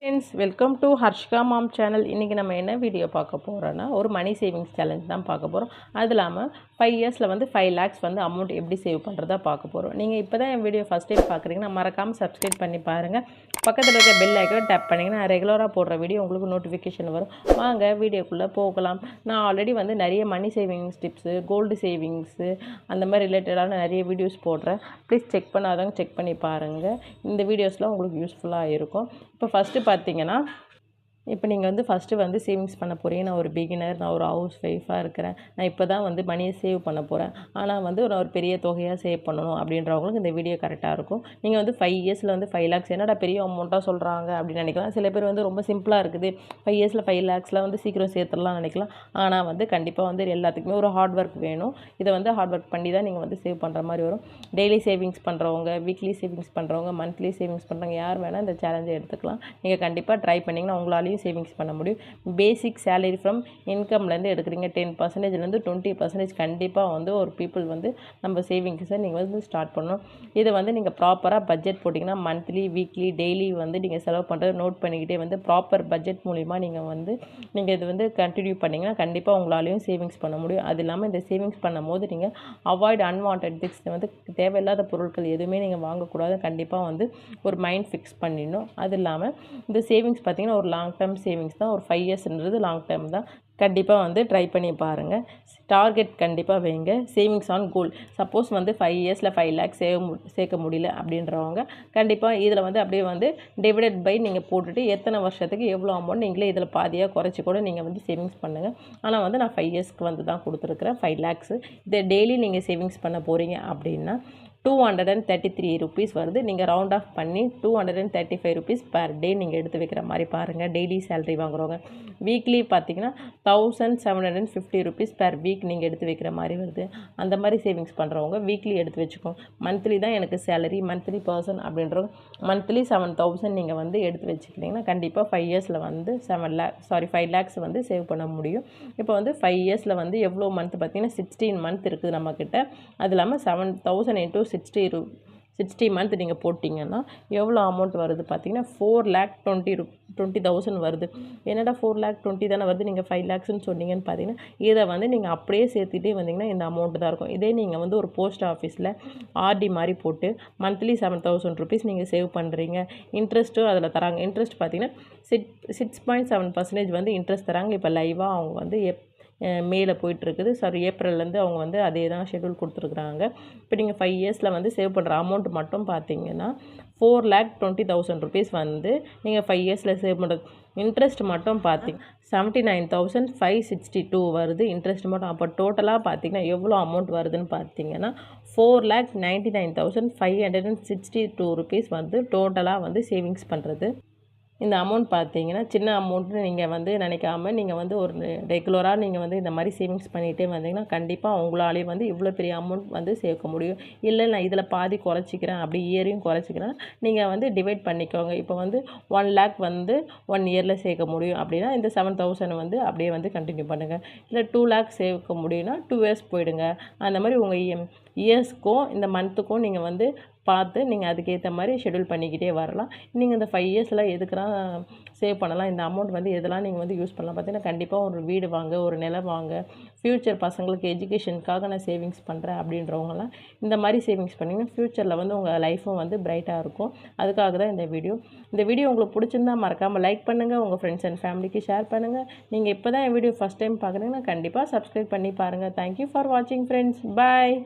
Friends welcome to Harshika mom channel इनकी நம்ம என்ன வீடியோ பார்க்க போறோம்னா ஒரு மணி சேவிங்ஸ் சேலஞ்ச் தான் பார்க்க போறோம். அது இல்லாம 5 இயர்ஸ்ல வந்து 5 lakhs வந்து அமௌண்ட் எப்படி சேவ் பண்றதா பார்க்க போறோம். நீங்க இப்போதான் இந்த வீடியோ ஃபர்ஸ்ட் டைம் பார்க்கறீங்கன்னா மறக்காம Subscribe பண்ணி பாருங்க. பக்கத்துல இருக்க பெல் ஐகானை டேப் பண்ணீங்கன்னா ரெகுலரா போடுற வீடியோ உங்களுக்கு நோட்டிஃபிகேஷன் வரும். வாங்க வீடியோக்குள்ள போகலாம். நான் ஆல்ரெடி வந்து நிறைய money savings tips, gold savings அந்த மாதிரி ரிலேட்டடான நிறைய வீடியோஸ் போடுறேன். ப்ளீஸ் செக் பண்ணாதவங்க செக் பண்ணி பாருங்க. இந்த வீடியோஸ்லாம் உங்களுக்கு யூஸ்ஃபுல்லா இருக்கும். இப்போ ஃபர்ஸ்ட் பார்த்தீங்கன்னா இப்போ நீங்கள் வந்து ஃபஸ்ட்டு வந்து சேவிங்ஸ் பண்ண போகிறீங்க. நான் ஒரு பிகினர், நான் ஒரு ஹவுஸ் ஒய்ஃபாக இருக்கிறேன், நான் இப்போ தான் வந்து மணியை சேவ் பண்ண போகிறேன், ஆனால் வந்து ஒரு பெரிய தொகையாக சேவ் பண்ணணும் அப்படின்றவங்களுக்கு இந்த வீடியோ கரெக்டாக இருக்கும். நீங்கள் வந்து 5 இயர்ஸில் வந்து 5 lakhs என்னடா பெரிய அமௌண்ட்டாக சொல்கிறாங்க அப்படின்னு நினைக்கலாம். சில பேர் வந்து ரொம்ப சிம்பிளாக இருக்குது, 5 இயர்ஸில் 5 lakhsலாம் வந்து சீக்கிரம் சேர்த்துடலாம் நினைக்கலாம். ஆனால் வந்து கண்டிப்பாக வந்து எல்லாத்துக்குமே ஒரு ஹார்ட் ஒர்க் வேணும். இதை வந்து ஹார்ட் ஒர்க் பண்ணி தான் நீங்கள் வந்து சேவ் பண்ணுற மாதிரி வரும். டெய்லி சேவிங்ஸ் பண்ணுறவங்க, வீக்லி சேவிங்ஸ் பண்ணுறவங்க, மந்த்லி சேவிங்ஸ் பண்ணுறவங்க யார் வேணால் இந்த சேலஞ்சை எடுத்துக்கலாம். நீங்கள் கண்டிப்பாக ட்ரை பண்ணிங்கன்னா உங்களாலேயும் சேவிங்ஸ் பண்ண முடியும். பேசிக் சேலரி ஃப்ரம் இன்கம்லேருந்து எடுக்கிறீங்க 10%லேருந்து 20% கண்டிப்பாக வந்து ஒரு பீப்புள் வந்து நம்ம சேவிங்ஸை நீங்கள் வந்து ஸ்டார்ட் பண்ணணும். இதை வந்து நீங்கள் ப்ராப்பராக பட்ஜெட் போட்டிங்கன்னா மந்த்லி, வீக்லி, டெய்லி வந்து நீங்கள் செலவு பண்ணுறது நோட் பண்ணிக்கிட்டே வந்து ப்ராப்பர் பட்ஜெட் மூலிமா நீங்கள் இது வந்து கண்டினியூ பண்ணிங்கன்னா கண்டிப்பாக உங்களாலையும் சேவிங்ஸ் பண்ண முடியும். அது இல்லாமல் இந்த சேவிங்ஸ் பண்ணும்போது நீங்கள் அவாய்ட் அன்வான்ட் திங்ஸ் வந்து தேவையில்லாத பொருட்கள் எதுவுமே நீங்கள் வாங்கக்கூடாது. கண்டிப்பாக வந்து ஒரு மைண்ட் ஃபிக்ஸ் பண்ணிடணும். அது இல்லாமல் இந்த சேவிங்ஸ் பார்த்திங்கன்னா ஒரு லாங் டேர்ம் சேவிங்ஸ் தான். ஒரு 5 இயர்ஸ்ன்றது லாங் டேர்ம் தான். கண்டிப்பாக வந்து ட்ரை பண்ணி பாருங்கள். டார்கெட் கண்டிப்பாக வைங்க. Savings on goal. சப்போஸ் வந்து 5 இயர்ஸில் 5 lakhs சேர்க்க முடியல அப்படின்றவங்க கண்டிப்பாக இதில் வந்து அப்படியே வந்து டிவைடட் பை நீங்கள் போட்டுட்டு எத்தனை வருஷத்துக்கு எவ்வளோ அமௌண்ட் நீங்களே இதில் பாதியாக குறைச்சி கூட நீங்கள் வந்து சேவிங்ஸ் பண்ணுங்கள். ஆனால் வந்து நான் 5 இயர்ஸ்க்கு வந்து தான் கொடுத்துருக்குறேன் 5 lakhs. இதை டெய்லி நீங்கள் சேவிங்ஸ் பண்ண போகிறீங்க அப்படின்னா 233 rupees வருது. நீங்கள் ரவுண்ட் ஆஃப் பண்ணி 235 rupees பர் டே நீங்கள் எடுத்து வைக்கிற மாதிரி பாருங்கள். டெய்லி சேலரி வாங்குறவங்க வீக்லி பார்த்தீங்கன்னா 1750 rupees பர் வீக் நீங்கள் எடுத்து வைக்கிற மாதிரி வருது. அந்த மாதிரி சேவிங்ஸ் பண்ணுறவங்க வீக்லி எடுத்து வச்சுக்கோங்க. மந்த்லி தான் எனக்கு சேலரி, மந்த்லி பர்சன் அப்படின்றவங்க மந்த்லி 7000 நீங்கள் வந்து எடுத்து வச்சுக்கிட்டிங்கன்னா கண்டிப்பாக 5 இயர்ஸில் வந்து 5 lakhs வந்து சேவ் பண்ண முடியும். இப்போ வந்து 5 இயர்ஸில் வந்து எவ்வளோ மந்த் பார்த்தீங்கன்னா 16 மந்த் இருக்குது நம்மக்கிட்ட. அது இல்லாமல் 7000 into 60 மந்த் நீங்கள் போட்டிங்கன்னா எவ்வளோ அமௌண்ட் வருது பார்த்தீங்கன்னா 4,20,000 வருது. என்னடா 4,20,000 தானே வருது, நீங்கள் 5 lakhsன்னு சொன்னீங்கன்னு பார்த்தீங்கன்னா இதை வந்து நீங்கள் அப்படியே சேர்த்துட்டே வந்தீங்கன்னா இந்த அமௌண்ட் தான் இருக்கும். இதே நீங்கள் வந்து ஒரு போஸ்ட் ஆஃபீஸில் ஆர்டி மாதிரி போட்டு மந்த்லி 7,000 rupees நீங்கள் சேவ் பண்ணுறீங்க. இன்ட்ரெஸ்ட்டும் அதில் தராங்க. இன்ட்ரெஸ்ட் பார்த்தீங்கன்னா 6.7% வந்து இன்ட்ரெஸ்ட் தராங்க. இப்போ லைவாக அவங்க வந்து மேலே போயிட்டுருக்குது. ஏப்ரல்லேருந்து அவங்க வந்து அதே தான் ஷெட்யூல் கொடுத்துருக்குறாங்க. இப்போ நீங்கள் 5 இயர்ஸில் வந்து சேவ் பண்ணுற அமௌண்ட் மட்டும் பார்த்தீங்கன்னா 4,20,000 rupees வந்து நீங்கள் 5 இயர்ஸில் சேவ் பண்ணுறது. இன்ட்ரெஸ்ட் மட்டும் பார்த்தீங்க 79,562 வருது இன்ட்ரெஸ்ட் மட்டும். அப்போ டோட்டலாக பார்த்தீங்கன்னா எவ்வளோ அமௌண்ட் வருதுன்னு பார்த்தீங்கன்னா 4,99,562 rupees வந்து டோட்டலாக வந்து சேவிங்ஸ் பண்ணுறது. இந்த அமௌண்ட் பார்த்தீங்கன்னா சின்ன அமௌண்ட்னு நீங்கள் வந்து நினைக்காம நீங்கள் வந்து ஒரு ரெகுலராக நீங்கள் வந்து இந்த மாதிரி சேவிங்ஸ் பண்ணிகிட்டே வந்தீங்கன்னா கண்டிப்பாக உங்களாலே வந்து இவ்வளோ பெரிய அமௌண்ட் வந்து சேர்க்க முடியும். இல்லை நான் இதில் பாதி குறைச்சிக்கிறேன், அப்படி இயரையும் குறைச்சிக்கிறேன், நீங்கள் வந்து டிவைட் பண்ணிக்கோங்க. இப்போ வந்து 1 lakh வந்து 1 இயரில் சேர்க்க முடியும் அப்படின்னா இந்த 7,000 வந்து அப்படியே வந்து கண்டினியூ பண்ணுங்கள். இல்லை 2 lakhs சேர்க்க முடியும்னா 2 years போயிடுங்க. அந்த மாதிரி உங்கள் இயர்ஸ்க்கும் இந்த மந்த்துக்கும் நீங்கள் வந்து பார்த்து நீங்கள் அதுக்கேற்ற மாதிரி ஷெட்யூல் பண்ணிக்கிட்டே வரலாம். நீங்கள் இந்த 5 இயர்ஸில் எதுக்கெல்லாம் சேவ் பண்ணலாம், இந்த அமௌண்ட் வந்து எதெல்லாம் நீங்கள் வந்து யூஸ் பண்ணலாம் பார்த்தீங்கன்னா கண்டிப்பாக ஒரு வீடு வாங்க, ஒரு நிலம் வாங்க, ஃப்யூச்சர் பசங்களுக்கு எஜுகேஷனுக்காக நான் சேவிங்ஸ் பண்ணுறேன் அப்படின்றவங்களாம் இந்த மாதிரி சேவிங்ஸ் பண்ணிங்கன்னா ஃப்யூச்சரில் வந்து உங்கள் லைஃப்பும் வந்து பிரைட்டாக இருக்கும். அதுக்காக தான் இந்த வீடியோ உங்களுக்கு பிடிச்சிருந்தா மறக்காமல் லைக் பண்ணுங்கள், உங்கள் ஃப்ரெண்ட்ஸ் அண்ட் ஃபேமிலிக்கு ஷேர் பண்ணுங்கள். நீங்கள் இப்போ தான் என் வீடியோ ஃபஸ்ட் டைம் பார்க்குறீங்கன்னா கண்டிப்பாக Subscribe பண்ணி பாருங்கள். தேங்க்யூ ஃபார் வாட்சிங் ஃப்ரெண்ட்ஸ். பாய்.